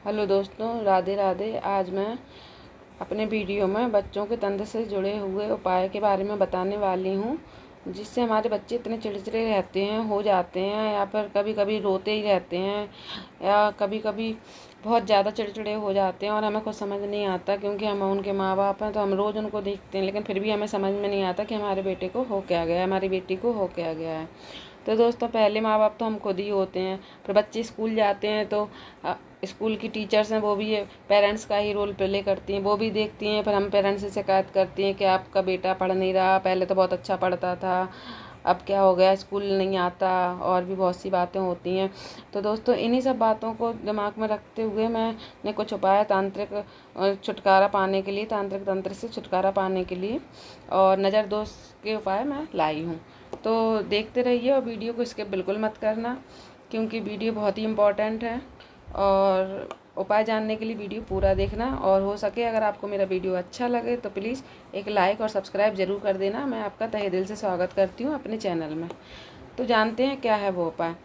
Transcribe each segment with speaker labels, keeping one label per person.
Speaker 1: Hello दोस्तों, राधे राधे। आज मैं अपने वीडियो में बच्चों के तंत्र से जुड़े हुए उपाय के बारे में बताने वाली हूँ, जिससे हमारे बच्चे इतने चिड़चिड़े रहते हैं, हो जाते हैं, या फिर कभी कभी रोते ही रहते हैं, या कभी कभी बहुत ज़्यादा चिड़चिड़े हो जाते हैं और हमें कुछ समझ नहीं आता, क्योंकि हम उनके माँ बाप हैं तो हम रोज़ उनको देखते हैं, लेकिन फिर भी हमें समझ में नहीं आता कि हमारे बेटे को हो क्या गया है, हमारी बेटी को हो क्या गया है। तो दोस्तों, पहले माँ बाप तो हम खुद ही होते हैं। फिर बच्चे स्कूल जाते हैं तो स्कूल की टीचर्स हैं, वो भी पेरेंट्स का ही रोल प्ले करती हैं, वो भी देखती हैं। फिर हम पेरेंट्स से शिकायत करती हैं कि आपका बेटा पढ़ नहीं रहा, पहले तो बहुत अच्छा पढ़ता था, अब क्या हो गया, स्कूल नहीं आता, और भी बहुत सी बातें होती हैं। तो दोस्तों, इन्हीं सब बातों को दिमाग में रखते हुए मैंने कुछ उपाय तांत्रिक छुटकारा पाने के लिए, तांत्रिक तंत्र से छुटकारा पाने के लिए और नज़र दोष के उपाय मैं लाई हूँ। तो देखते रहिए और वीडियो को स्किप बिल्कुल मत करना, क्योंकि वीडियो बहुत ही इम्पॉर्टेंट है। और उपाय जानने के लिए वीडियो पूरा देखना, और हो सके अगर आपको मेरा वीडियो अच्छा लगे तो प्लीज़ एक लाइक और सब्सक्राइब ज़रूर कर देना। मैं आपका तहे दिल से स्वागत करती हूँ अपने चैनल में। तो जानते हैं क्या है वो उपाय।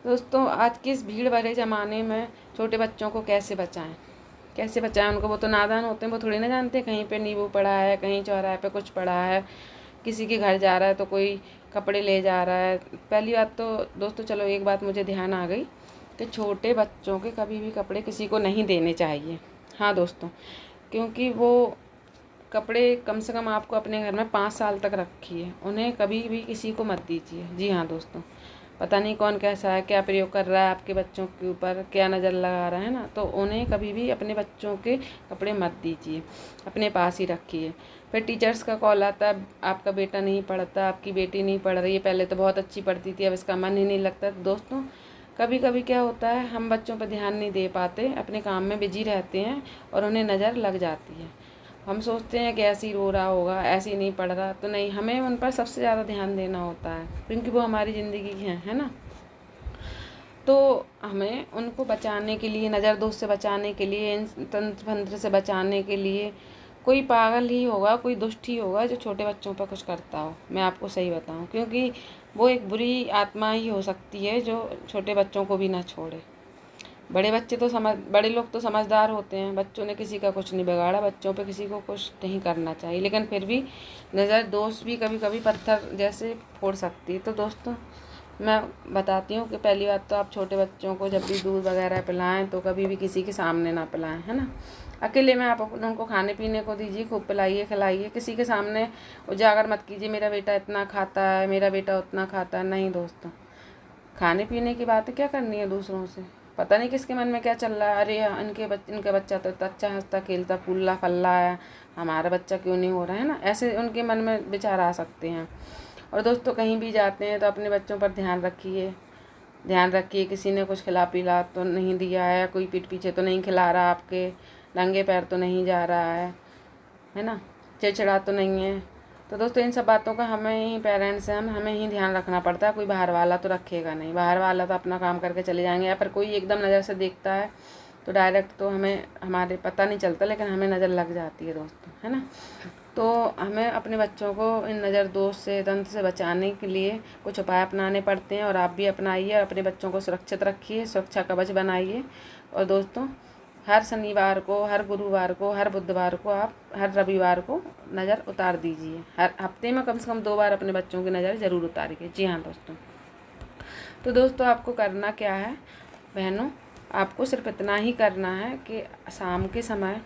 Speaker 1: दोस्तों, आज के इस भीड़ भरे ज़माने में छोटे बच्चों को कैसे बचाएं उनको। वो तो नादान होते हैं, वो थोड़ी ना जानते कहीं पे नींबू पड़ा है, कहीं चौराहे पे कुछ पड़ा है, किसी के घर जा रहा है तो कोई कपड़े ले जा रहा है। पहली बात तो दोस्तों, चलो एक बात मुझे ध्यान आ गई कि छोटे बच्चों के कभी भी कपड़े किसी को नहीं देने चाहिए। हाँ दोस्तों, क्योंकि वो कपड़े कम से कम आपको अपने घर में 5 साल तक रखिए, उन्हें कभी भी किसी को मत दीजिए। जी हाँ दोस्तों, पता नहीं कौन कैसा है, क्या प्रयोग कर रहा है आपके बच्चों के ऊपर, क्या नज़र लगा रहा है ना। तो उन्हें कभी भी अपने बच्चों के कपड़े मत दीजिए, अपने पास ही रखिए। फिर टीचर्स का कॉल आता है, आपका बेटा नहीं पढ़ता, आपकी बेटी नहीं पढ़ रही है, पहले तो बहुत अच्छी पढ़ती थी, अब इसका मन ही नहीं लगता। तो दोस्तों, कभी कभी क्या होता है, हम बच्चों पर ध्यान नहीं दे पाते, अपने काम में बिजी रहते हैं और उन्हें नज़र लग जाती है। हम सोचते हैं कि ऐसे ही रो रहा होगा, ऐसे ही नहीं पढ़ रहा, तो नहीं, हमें उन पर सबसे ज़्यादा ध्यान देना होता है, क्योंकि वो हमारी ज़िंदगी है ना। तो हमें उनको बचाने के लिए, नज़र दोष से बचाने के लिए, इन तंत्र मंत्र से बचाने के लिए कोई पागल ही होगा, कोई दुष्ट ही होगा जो छोटे बच्चों पर कुछ करता हो। मैं आपको सही बताऊं, क्योंकि वो एक बुरी आत्मा ही हो सकती है जो छोटे बच्चों को भी ना छोड़े। बड़े लोग तो समझदार होते हैं, बच्चों ने किसी का कुछ नहीं बिगाड़ा, बच्चों पे किसी को कुछ नहीं करना चाहिए, लेकिन फिर भी नज़र दोष भी कभी कभी पत्थर जैसे फोड़ सकती है। तो दोस्तों, मैं बताती हूँ कि पहली बात तो आप छोटे बच्चों को जब भी दूध वगैरह पिलाएं तो कभी भी किसी के सामने ना पिलाएं, है ना। अकेले में आप उनको खाने पीने को दीजिए, खूब पिलाइए खिलाइए, किसी के सामने उजागर मत कीजिए मेरा बेटा इतना खाता है, मेरा बेटा उतना खाता है। नहीं दोस्तों, खाने पीने की बातें क्या करनी है दूसरों से। पता नहीं किसके मन में क्या चल रहा है, अरे इनका बच्चा तो इतना अच्छा हंसता खेलता फूलता फल्ला है, हमारा बच्चा क्यों नहीं हो रहा है ना, ऐसे उनके मन में विचार आ सकते हैं। और दोस्तों, कहीं भी जाते हैं तो अपने बच्चों पर ध्यान रखिए, किसी ने कुछ खिला पिला तो नहीं दिया है, कोई पीठ पीछे तो नहीं खिला रहा, आपके नंगे पैर तो नहीं जा रहा है ना, चिड़चिड़ा तो नहीं है। तो दोस्तों, इन सब बातों का हमें ही, पेरेंट्स हैं हम, हमें ही ध्यान रखना पड़ता है। कोई बाहर वाला तो रखेगा नहीं, बाहर वाला तो अपना काम करके चले जाएंगे, या फिर कोई एकदम नज़र से देखता है तो डायरेक्ट तो हमें, हमारे पता नहीं चलता, लेकिन हमें नज़र लग जाती है दोस्तों, है ना। तो हमें अपने बच्चों को इन नज़र दोष से, तंत्र से बचाने के लिए कुछ उपाय अपनाने पड़ते हैं, और आप भी अपनाइए, अपने बच्चों को सुरक्षित रखिए, सुरक्षा कवच बनाइए। और दोस्तों, हर शनिवार को, हर गुरुवार को, हर बुधवार को, आप हर रविवार को नज़र उतार दीजिए। हर हफ्ते में कम से कम 2 बार अपने बच्चों की नज़र ज़रूर उतारिए। जी हाँ दोस्तों। तो दोस्तों, आपको करना क्या है बहनों, आपको सिर्फ इतना ही करना है कि शाम के समय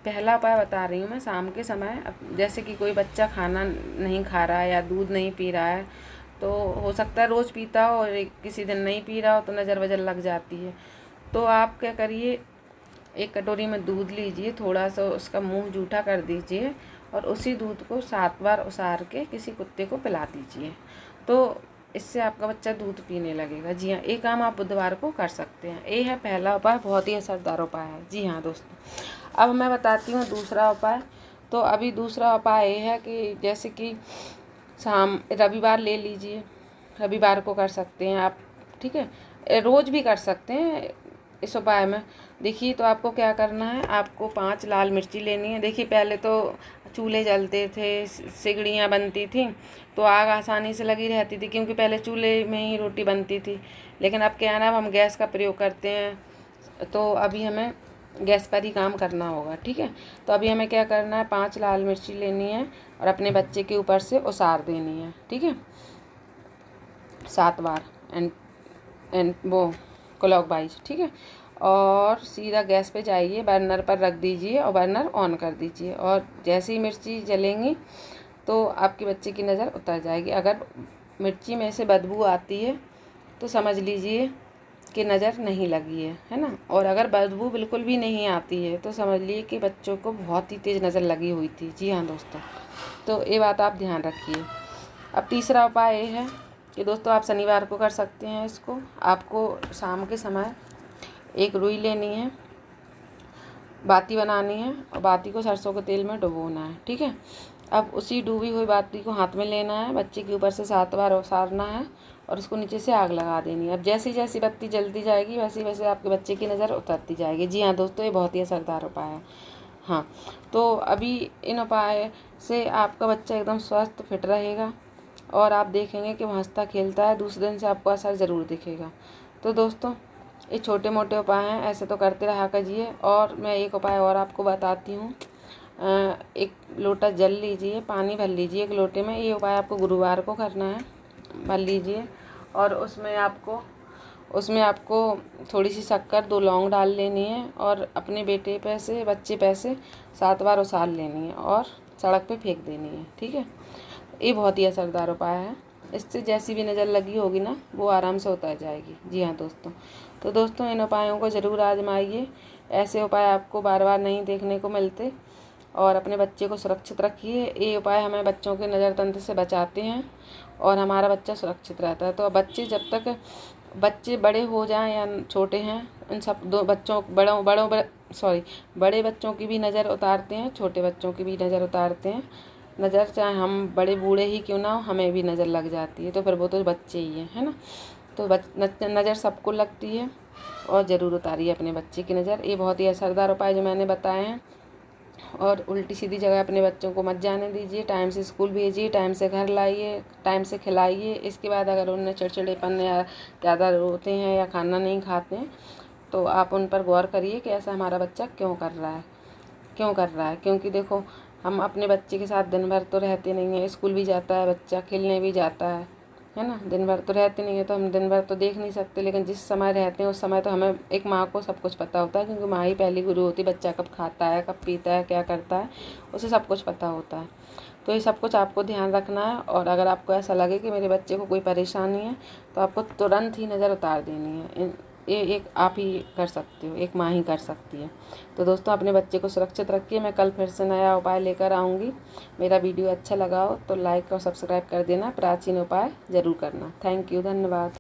Speaker 1: पहला उपाय बता रही हूँ मैं। शाम के समय जैसे कि कोई बच्चा खाना नहीं खा रहा है या दूध नहीं पी रहा है, तो हो सकता है रोज़ पीता हो और किसी दिन नहीं पी रहा हो, तो नज़र वजर लग जाती है। तो आप क्या करिए, एक कटोरी में दूध लीजिए, थोड़ा सा उसका मुंह जूठा कर दीजिए, और उसी दूध को 7 बार उसार के किसी कुत्ते को पिला दीजिए, तो इससे आपका बच्चा दूध पीने लगेगा। जी हाँ, ये काम आप बुधवार को कर सकते हैं। ये है पहला उपाय, बहुत ही असरदार उपाय है। जी हाँ दोस्तों, अब मैं बताती हूँ दूसरा उपाय। तो अभी दूसरा उपाय ये है कि जैसे कि रविवार ले लीजिए, रविवार को कर सकते हैं आप, ठीक है। रोज़ भी कर सकते हैं इस उपाय में। देखिए, तो आपको क्या करना है, आपको 5 लाल मिर्ची लेनी है। देखिए, पहले तो चूल्हे जलते थे, सिगड़ियाँ बनती थी, तो आग आसानी से लगी रहती थी, क्योंकि पहले चूल्हे में ही रोटी बनती थी। लेकिन अब क्या है ना, अब हम गैस का प्रयोग करते हैं, तो अभी हमें गैस पर ही काम करना होगा, ठीक है। तो अभी हमें क्या करना है, 5 लाल मिर्ची लेनी है और अपने बच्चे के ऊपर से उसार देनी है, ठीक है, 7 बार एंड वो क्लॉकवाइज, ठीक है। और सीधा गैस पे जाइए, बर्नर पर रख दीजिए और बर्नर ऑन कर दीजिए। और जैसे ही मिर्ची जलेंगी तो आपके बच्चे की नज़र उतर जाएगी। अगर मिर्ची में से बदबू आती है तो समझ लीजिए कि नज़र नहीं लगी है ना। और अगर बदबू बिल्कुल भी नहीं आती है तो समझ लीजिए कि बच्चों को बहुत ही तेज़ नज़र लगी हुई थी। जी हाँ दोस्तों, तो ये बात आप ध्यान रखिए। अब तीसरा उपाय ये है कि दोस्तों आप शनिवार को कर सकते हैं इसको। आपको शाम के समय एक रुई लेनी है, बाती बनानी है और बाती को सरसों के तेल में डुबोना है, ठीक है। अब उसी डूबी हुई बाती को हाथ में लेना है, बच्चे के ऊपर से 7 बार उसारना है और उसको नीचे से आग लगा देनी है। अब जैसी जैसी बत्ती जलती जाएगी वैसे वैसे आपके बच्चे की नज़र उतरती जाएगी। जी हाँ दोस्तों, ये बहुत ही असरदार उपाय है। हाँ, तो अभी इन उपाय से आपका बच्चा एकदम स्वस्थ फिट रहेगा और आप देखेंगे कि वो हंसता खेलता है। दूसरे दिन से आपको असर ज़रूर दिखेगा। तो दोस्तों ये छोटे मोटे उपाय हैं, ऐसे तो करते रहा कीजिए। और मैं एक उपाय और आपको बताती हूँ। एक लोटा जल लीजिए, पानी भर लीजिए एक लोटे में। ये उपाय आपको गुरुवार को करना है। भर लीजिए और उसमें आपको थोड़ी सी शक्कर, 2 लौंग डाल लेनी है और अपने बच्चे पे से 7 बार उसार लेनी है और सड़क पे फेंक देनी है, ठीक है। ये बहुत ही असरदार उपाय है। इससे जैसी भी नज़र लगी होगी ना वो आराम से उतर जाएगी। जी हाँ दोस्तों, तो दोस्तों इन उपायों को ज़रूर आजमाइए। ऐसे उपाय आपको बार बार नहीं देखने को मिलते। और अपने बच्चे को सुरक्षित रखिए। ये उपाय हमें बच्चों के नज़र तंत्र से बचाते हैं और हमारा बच्चा सुरक्षित रहता है। तो बच्चे जब तक बच्चे बड़े हो जाएं या छोटे हैं, इन सब दो बच्चों बड़े बच्चों की भी नज़र उतारते हैं, छोटे बच्चों की भी नज़र उतारते हैं। नज़र चाहे हम बड़े बूढ़े ही क्यों ना हो, हमें भी नज़र लग जाती है। तो फिर वो तो बच्चे ही हैं, है ना। तो नज़र सबको लगती है और ज़रूर उतारिए अपने बच्चे की नज़र। ये बहुत ही असरदार उपाय जो मैंने बताए हैं। और उल्टी सीधी जगह अपने बच्चों को मत जाने दीजिए। टाइम से स्कूल भेजिए, टाइम से घर लाइए, टाइम से खिलाइए। इसके बाद अगर उनमें चिड़चिड़ेपन या ज़्यादा रोते हैं या खाना नहीं खाते हैं तो आप उन पर गौर करिए कि ऐसा हमारा बच्चा क्यों कर रहा है। क्योंकि देखो, हम अपने बच्चे के साथ दिन भर तो रहते नहीं हैं। स्कूल भी जाता है बच्चा, खेलने भी जाता है ना। दिन भर तो रहते नहीं है तो हम दिन भर तो देख नहीं सकते। लेकिन जिस समय रहते हैं उस समय तो हमें, एक माँ को सब कुछ पता होता है, क्योंकि माँ ही पहली गुरु होती है। बच्चा कब खाता है, कब पीता है, क्या करता है, उसे सब कुछ पता होता है। तो ये सब कुछ आपको ध्यान रखना है। और अगर आपको ऐसा लगे कि मेरे बच्चे को कोई परेशानी है तो आपको तुरंत ही नज़र उतार देनी है। ये एक आप ही कर सकते हो, एक माँ ही कर सकती है। तो दोस्तों अपने बच्चे को सुरक्षित रखिए। मैं कल फिर से नया उपाय लेकर आऊँगी। मेरा वीडियो अच्छा लगा हो तो लाइक और सब्सक्राइब कर देना। प्राचीन उपाय ज़रूर करना। थैंक यू, धन्यवाद।